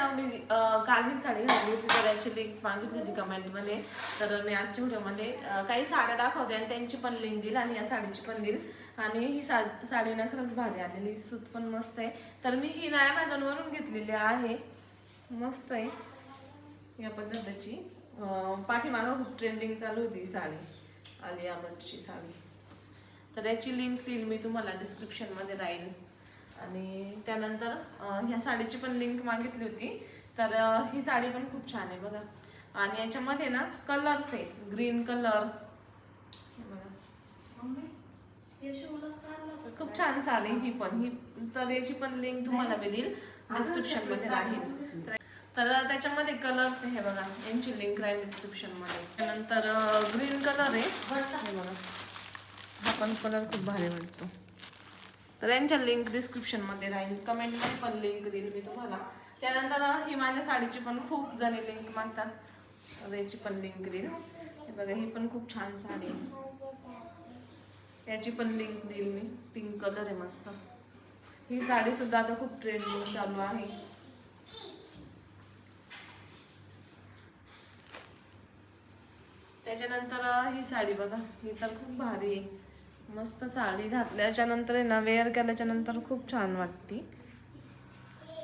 ना मी काल ही साडी घातली होती तर याची लिंक मागितली होती कमेंटमध्ये. तर मी आजच्या व्हिडिओमध्ये काही साड्या दाखवते आणि त्यांची पण लिंक देईल आणि या साडीची पण देईल. आणि ही साडी ना खरंच भारी आलेली, सूत पण मस्त आहे. तर मी ही ना ॲमेझॉनवरून घेतलेली आहे, मस्त आहे या पद्धतीची. पाठीमागं खूप ट्रेंडिंग चालू होती ही साडी, आलिया भट्टची साडी. तर याची लिंक देईल मी तुम्हाला डिस्क्रिप्शनमध्ये राहील. आणि त्यानंतर ह्या साडीची पण लिंक मागितली होती. तर ही साडी पण खूप छान आहे बघा. आणि याच्यामध्ये ना कलर्स आहे, ग्रीन कलर खूप छान साडी ही पण. तर याची पण लिंक तुम्हाला मी देईल डिस्क्रिप्शनमध्ये राहील. तर त्याच्यामध्ये कलर्स आहे हे बघा, यांची लिंक राहील डिस्क्रिप्शनमध्ये. त्यानंतर ग्रीन कलर आहे हे बघा, हा पण कलर खूप भारी वाटतो. तर यांच्या लिंक डिस्क्रिप्शनमध्ये राहील, कमेंटमध्ये पण लिंक देईल मी तुम्हाला. त्यानंतर ही माझ्या साडीची पण खूप जणी लिंक मागतात, तर याची पण लिंक देईल. हे बघा, ही पण खूप छान साडी आहे, याची पण लिंक देईल मी. पिंक कलर आहे मस्त. ही साडी सुद्धा आता खूप ट्रेंडिंग चालू आहे. त्याच्यानंतर ही साडी बघा, ही तर खूप भारी आहे. मस्त साडी घातल्याच्या नंतर आहे ना, वेअर केल्याच्या नंतर खूप छान वाटते.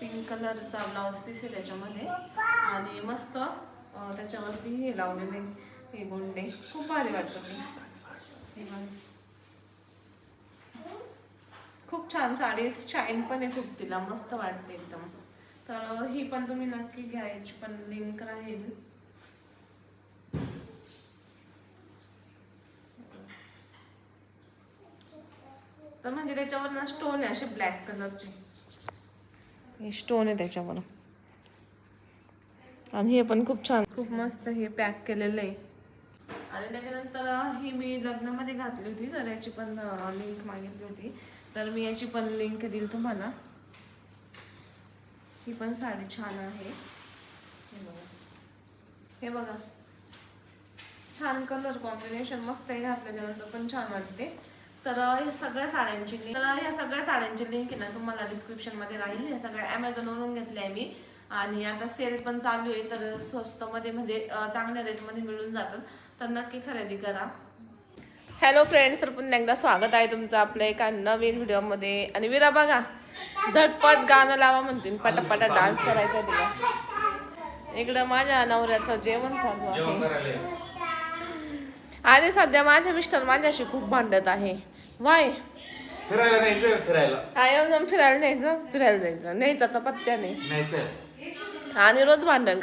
पिंक कलरचा ब्लाउज पीस आहे त्याच्यामध्ये आणि मस्त त्याच्यावरती हे लावलेले हे गोंडे, खूप भारी वाटतं ते. खूप छान साडी, शाईन पण आहे खूप, तिला मस्त वाटते एकदम. तर ही पण तुम्ही नक्की घ्या, याची पण लिंक राहील. तर म्हणजे त्याच्यावर ना स्टोन आहे असे ब्लॅक कलरचे, हे स्टोन आहे त्याच्यावर. आणि हे पण खूप छान, खूप मस्त हे पॅक केलेलं आहे. आणि त्याच्यानंतर ही मी लग्नामध्ये घातली होती, तर याची पण लिंक मागितली होती. तर मी याची पण लिंक देईल तुम्हाला. ही पण साडी छान आहे, हे बघा छान कलर कॉम्बिनेशन मस्त आहे, घातल्याच्यानंतर पण छान वाटते. तर ह्या सगळ्या साड्यांची लिंक आहे ना तुम्हाला डिस्क्रिप्शनमध्ये राहील. ह्या सगळ्या ॲमेझॉनवरून घेतल्या आहे मी. आणि आता सेल पण चालू आहे, तर स्वस्तमध्ये म्हणजे चांगल्या रेटमध्ये मिळून जातात, तर नक्की खरेदी करा. हॅलो फ्रेंड्स, तर पुन्हा एकदा स्वागत आहे तुमचं आपल्या एका नवीन व्हिडिओमध्ये. आणि विरा बघा, झटपट गाणं लावा म्हणतील, पटापटा डान्स करायचा तिला. इकडं माझ्या नवऱ्याचं जेवण चालू आहे. आणि सध्या माझे मिस्टर माझ्याशी खूप भांडत आहे. वाय फिरायला न्यायचं, फिरायला न्यायचं तर पत्त्या नाही. आणि रोज भांडण.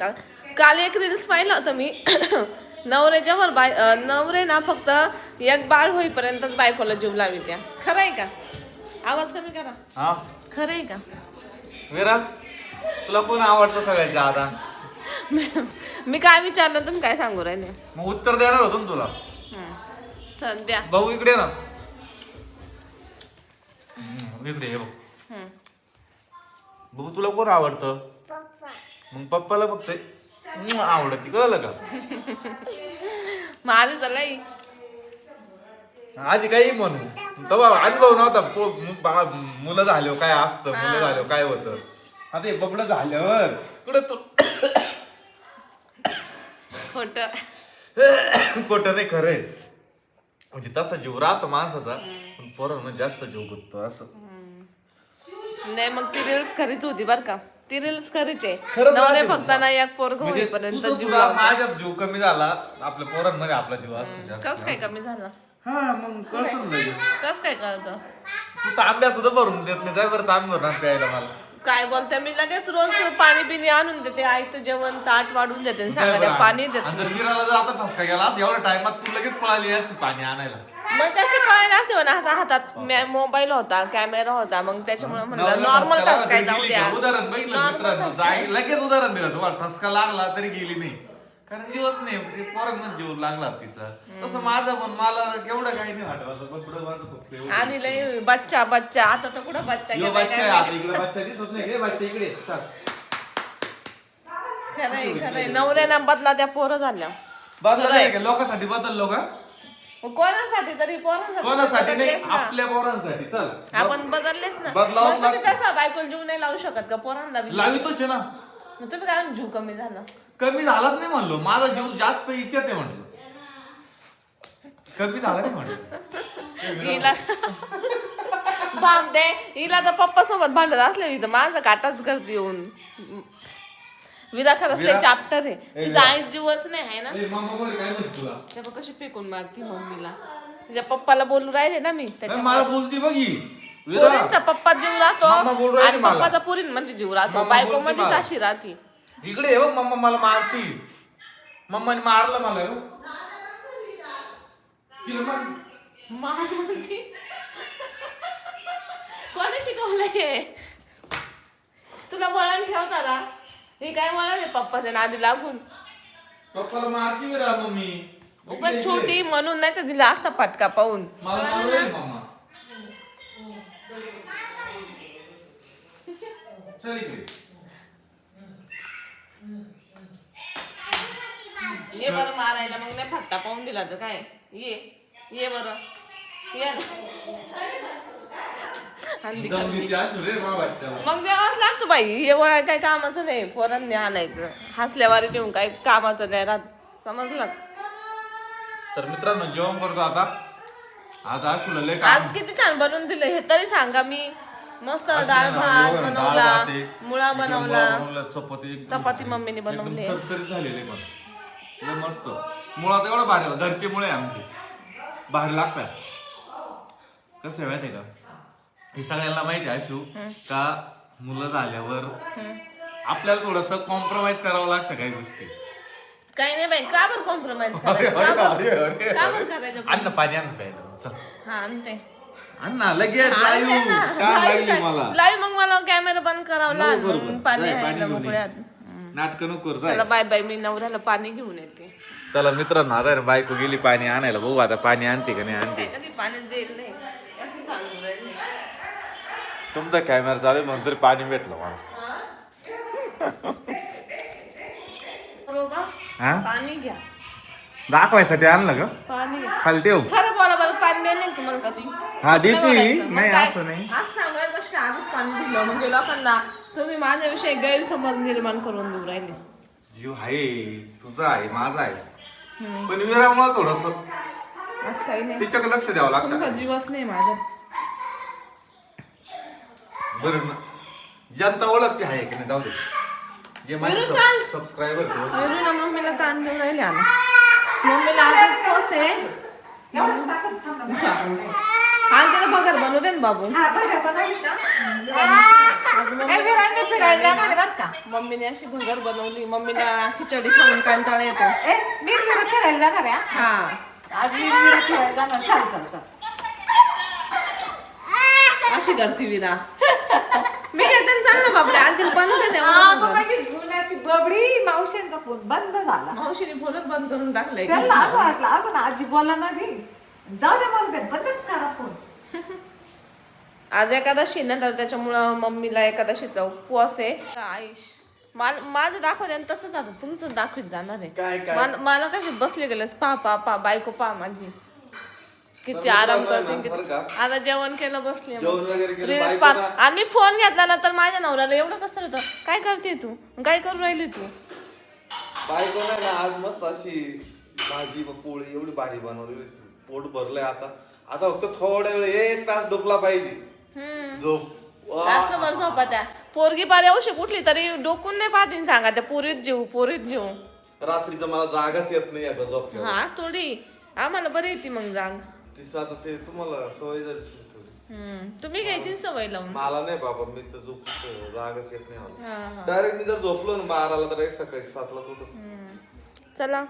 काल एक रील्स पाहिलं होतं मी. नवरे ना फक्त एक बाळ होईपर्यंतच बायकोला जीव लावी द्या. खरं आहे का? आवाज कमी करा. खरं आहे का विरा? तुला कोण आवडतं सगळ्यात जादा? मी काय विचारलं तुम्ही काय सांगू राहिले? मग उत्तर देणार होतो ना तुला. सध्या भाऊ इकडे ना, इकडे ये बघ. भाऊ तुला कोण आवडतं? मग पप्पाला फक्त आवडती, कळलं का? माझं तर लई आधी काही म्हणू तेव्हा अनुभव नव्हता. मुलं झाल्यावर काय असतं, मुलं झाल्यावर काय होतं. आता हे बबडं झाल्यावर कुठं तू खोटं नाही, खरंय. म्हणजे तसा जीव राहतो माणसाचा, पण पोरांना जास्त जीव गुंततो असं. नाही, मग ती रील्स खरीच होती बर का. ती रील्स खरीच आहे. खरंच नवरे राहते फक्त ना एक पोरग होईपर्यंत जीव तुझा माझ्या जीव कमी झाला, आपल्या पोरांमध्ये आपला जीव असतो जास्त. कस काय कमी झाला? हा मग कळतो ना लगेच. कस काय कळतं? तू तांब्या सुद्धा भरून देत नाही, काय बरं तांब भरून प्यायला मला. काय बोलते, मी लगेच रोज पाणी बिणी आणून देते, आयतं जेवण ताट वाढून देते, सांगा पाणी देते. जर विराला जर आता ठसका गेला असं एवढ्या टायमात तू लगेच पळाली असते पाणी आणायला. मग कशी कळायला असते म्हणा, हातात मोबाईल होता, कॅमेरा होता, मग त्याच्यामुळे म्हणलं नॉर्मल ठसका जाऊ द्या. उदाहरण बघितलं मित्रांनो, लगेच उदाहरण दिलं. तुम्हाला ठसका लागला तरी गेली नाही, कारण जीवच नाही. पोरांना जीव लागला तिचा. तसं माझं पण मला एवढं काही नाही वाटत. आणि लय बच्चा आता तर कुठं बच्चा इकडे बच्चा दिसत नाही, बच्चा इकडे. खरंय नवऱ्याना बदला त्या पोरं झाल्या. बदला लोकांसाठी बदललो का? कोणासाठी तरी कोणासाठी नाही, आपल्या पोरांसाठी. चल आपण बदललेच ना. बदलावं. तुम्ही तसा बायकोला जीव नाही लावू शकत का पोरांना? लावितोच ना. मग तुम्ही काय जीव कमी झाला? कमी झालाच नाही म्हणलो, माझा जीव जास्त इच्छा आहे म्हणलो, कमी झाला नाही म्हणलो. हिला भांडे हिला तर पप्पा सोबत भांडत असले तर माझं काटाच करते येऊन. विरा खरंच लय चाप्टर आहे, तिचा आई जीवच नाही आहे ना. त्या बघ कशी फेकून मारती मम्मीला. तिच्या पप्पाला बोलू राहिले ना मी त्याच्या मला बोलती बघी, पोरींचा पप्पा जीव राहतो मम्मा बोलू राहिली आणि मला. पप्पाचा पोरींमध्ये जीव राहतो, मम्मा बायको बोलती मध्येच मला. अशी राहती. इकडे ये बघ, मम्मा मला मारती, मम्माने मारलं मला हो. तिला मार. मार म्हणती. कोणी शिकवलंय तुला? वळण ठेवता ना, हे काय वळण आहे पप्पाच्या नादी लागून. पप्पाला मारती विरा मम्मी. उगाच छोटी म्हणून नाही तर दिला असता फटका पाहून. मला मारू राहिली मम्मा. चल इकडे. ये बरं मारायला, मग नाही फटका पाहून दिला तर काय. ये बरं ये दमगीची असू रे बाबा बच्चा. मग द्यावाच लागतं बाई. हे वळण काय कामाचं नाही, पोरांनी आणायचं हसल्यावारी ठेवून काय कामाचं नाही राहत, समजलं. तर मित्रांनो जेवण करतो आता. आज आशूला लय आज काम. किती छान बनवून दिलं हे तरी सांगा. मी मस्त डाळ भात बनवला, मुळा बनवला, चपाती मम्मीने बनवली. झालेले पण लय मस्त. मुळा तर एवढा भारी, घरचे मुळे आमचे भारी लागतात. कसं आहे माहितीये का, हे सगळ्यांना माहिती आहे आशू का मुलं झाल्यावर आपल्याला थोडस कॉम्प्रोमाइज करावं लागतं काही गोष्टी. काही नाही बाई, का बरं कॉम्प्रोमाइज करायचं? का बरं करायचं? अन्न पाणी आण प्यायला. चल हा आणते. अण्णा लगेच लाईव्ह काय लागली मला. लाईव्ह मग मला कॅमेरा बंद करावा लागला. बरोबर. पाणी जाय, आहे पाणी ना घेऊन ये. मोकळ्यात. नाटकं नको करू, चला जाय. बाय बाय, मी नवऱ्याला पाणी घेऊन येते. चला मित्रांनो, आता बायको गेली पाणी आणायला, बघू आता पाणी आणते का नाही आणते. कधी पाणी देईल नाही असं सांगू राहिले. तुमचा कॅमेरा चालू म्हणून तरी पाणी भेटलं मला. बरोबर. हा पाणी घ्या, दाखवायसाठी आणलं का पाणी घ्या. खाली ठेव. खरं बोला बरं, पाणी द्यायला नाही तुम्हाला कधी? हा देते. बोलायचं. मग नाही काय? असं नाही. आज सांगायचं कशी आजच पाणी दिलं म्हणजे लोकांना तुम्ही माझ्याविषयी गैरसमज निर्माण करून देऊ राहिले. जीव आहे तुझा आहे माझा आहे, पण विरामुळे थोडस असं काही नाही, तिच्याकडे लक्ष द्यावं लागतं. तुमचा जीवच नाही माझा. बरं ना, जनता ओळखते आहे की नाही, जाऊ दे. जे माझे विरू चाल. सबस्क्रायबर विरू ना मम्मीला ताण देऊन राहिले आला. मम्मीला आज उपवास आहे. हा त्याला बगर बनवू दे ना बाबू. मम्मीने अशी भगर बनवली. मम्मीला खिचडी खाऊन कंटाळा येतो. हा अशी करते विरा. मी घेते चाल ना बाबड्या, आज तिला बनवू दे ना. बबडी मावशींचा फोन बंद झाला. मावशीने फोनच बंद करून टाकलाय. त्यांना असं वाटलं असं ना आजी बोला ना घे, जाऊ दे मला ते बंदच करा फोन. आज एकादशी ना, तर त्याच्यामुळं मम्मीला एकादशीचा उपवास आहे. आयुष माझं दाखवत आणि तसंच आता तुमचं दाखवत जाणार काय? आहे. मला कशी बसले गेलेच पा बायको पा माझी किती आराम करते. आता जेवण केलं बसले, रील्स पाहत. आणि मी फोन घेतला ना तर माझ्या नवऱ्याला एवढं कसं होतं, काय करते तू, काय करू राहिली तू. बायको नाही ना, आज मस्त अशी भाजी पोळी एवढी भारी बनवली, पोट भरलंय. आता फक्त थोड्या वेळ 1 तास डोकला पाहिजे झोप. रात्रभर झोपा. त्या पोरगी पार औषध कुठली तरी डोकून नाही पाहतीन सांगा, त्या पोरीत जीव. रात्रीचं मला जागाच येत नाही आता झोप. हा आज थोडी आम्हाला बरी येते मग जाग. आता ते तुम्हाला सवय झाली थोडी. तुम्ही घ्यायची सवय लावून. मला नाही बाबा, मी तर झोप जागाच येत नाही मला. हा. डायरेक्ट मी जर झोपलो ना 12ला तर सकाळी 7ला उठतो. चला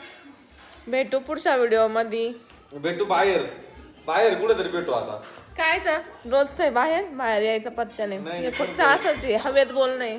भेटू पुढच्या व्हिडिओ मध्ये. भेटू बाहेर कुठेतरी भेटू. आता कायच रोजच आहे बाहेर यायचा पत्त्या नाही, नाही, हे फक्त असंच आहे, हवेत बोलणं आहे.